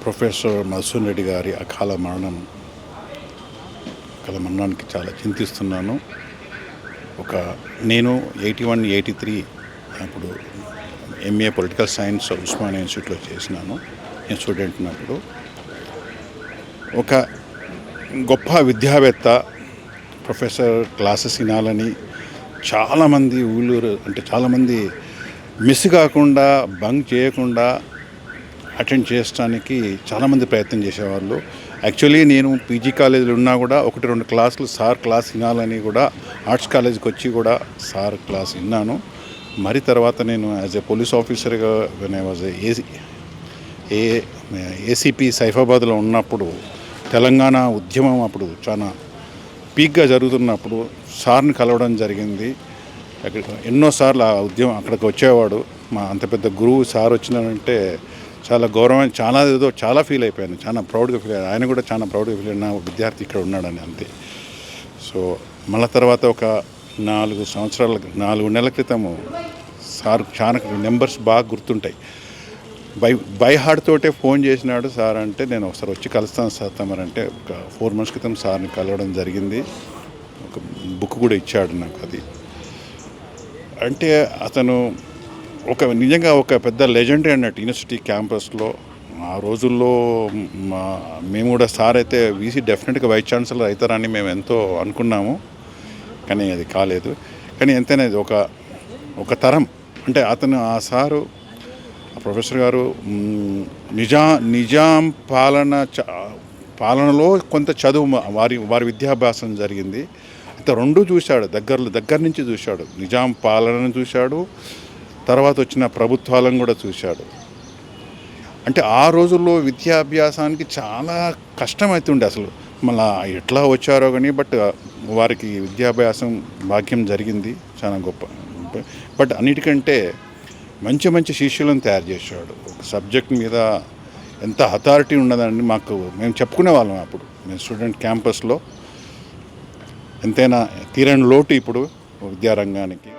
Professor Madhusudan Reddy గారి అకాల మరణానికి చాలా చింతిస్తున్నాను. నేను 81, 83 అప్పుడు ఎంఏ పొలిటికల్ సైన్స్ ఉస్మానియా ఇన్స్టిట్యూట్లో చేసినాను. నేను స్టూడెంట్ ఉన్నప్పుడు ఒక గొప్ప విద్యావేత్త ప్రొఫెసర్ క్లాసెస్ వినాలని చాలామంది చాలామంది మిస్ కాకుండా బంక్ చేయకుండా అటెండ్ చేయడానికి చాలామంది ప్రయత్నం చేసేవాళ్ళు. యాక్చువల్లీ నేను పీజీ కాలేజీలో ఉన్నా కూడా 1-2 క్లాసులు సార్ క్లాస్ వినాలని కూడా ఆర్ట్స్ కాలేజీకి వచ్చి కూడా సార్ క్లాస్ విన్నాను. మరి తర్వాత నేను యాజ్ ఏ పోలీస్ ఆఫీసర్గా ఏసీపీ సైఫాబాద్లో ఉన్నప్పుడు తెలంగాణ ఉద్యమం అప్పుడు చాలా పీక్గా జరుగుతున్నప్పుడు సార్ని కలవడం జరిగింది. ఎన్నోసార్లు ఆ ఉద్యమం అక్కడికి వచ్చేవాడు. మా అంత పెద్ద గురువు సార్ వచ్చినారంటే చాలా గౌరవం, చాలా ఫీల్ అయిపోయాను, చాలా ప్రౌడ్గా ఫీల్ అయ్యాను. ఆయన కూడా చాలా ప్రౌడ్గా ఫీల్ అయిన విద్యార్థి ఇక్కడ ఉన్నాడని అంతే. సో మళ్ళీ తర్వాత ఒక 4 నెలల క్రితము సార్ చాలా నెంబర్స్ బాగా గుర్తుంటాయి. బై హార్ట్ తోటే ఫోన్ చేసినాడు సార్. అంటే నేను ఒకసారి వచ్చి కలుస్తాను సార్ తమరంటే ఒక 4 months క్రితం సార్ని కలవడం జరిగింది. ఒక బుక్ కూడా ఇచ్చాడు నాకు. అది అంటే అతను నిజంగా ఒక పెద్ద లెజెండ్ అన్నట్టు యూనివర్సిటీ క్యాంపస్లో. ఆ రోజుల్లో మేము కూడా సార్ అయితే వీసీ డెఫినెట్గా వైస్ ఛాన్సలర్ అవుతారని మేము ఎంతో అనుకున్నాము, కానీ అది కాలేదు. కానీ ఎంతైనా ఇది ఒక తరం. అంటే ఆ సారు ప్రొఫెసర్ గారు నిజాం పాలనలో కొంత చదువు వారి విద్యాభ్యాసం జరిగింది. అయితే రెండూ చూశాడు, దగ్గర నుంచి చూశాడు. నిజాం పాలనను చూశాడు, తర్వాత వచ్చిన ప్రభుత్వాలను కూడా చూశాడు. అంటే ఆ రోజుల్లో విద్యాభ్యాసానికి చాలా కష్టమవుతుండే అసలు. మళ్ళీ ఎట్లా వచ్చారో కానీ వారికి విద్యాభ్యాసం భాగ్యం జరిగింది, చాలా గొప్ప. బట్ అన్నిటికంటే మంచి శిష్యులను తయారు చేశాడు. ఒక సబ్జెక్ట్ మీద ఎంత అథారిటీ ఉన్నదండి మేము చెప్పుకునే వాళ్ళం అప్పుడు మేము స్టూడెంట్ క్యాంపస్లో. ఎంతైనా తీరని లోటు ఇప్పుడు విద్యారంగానికి.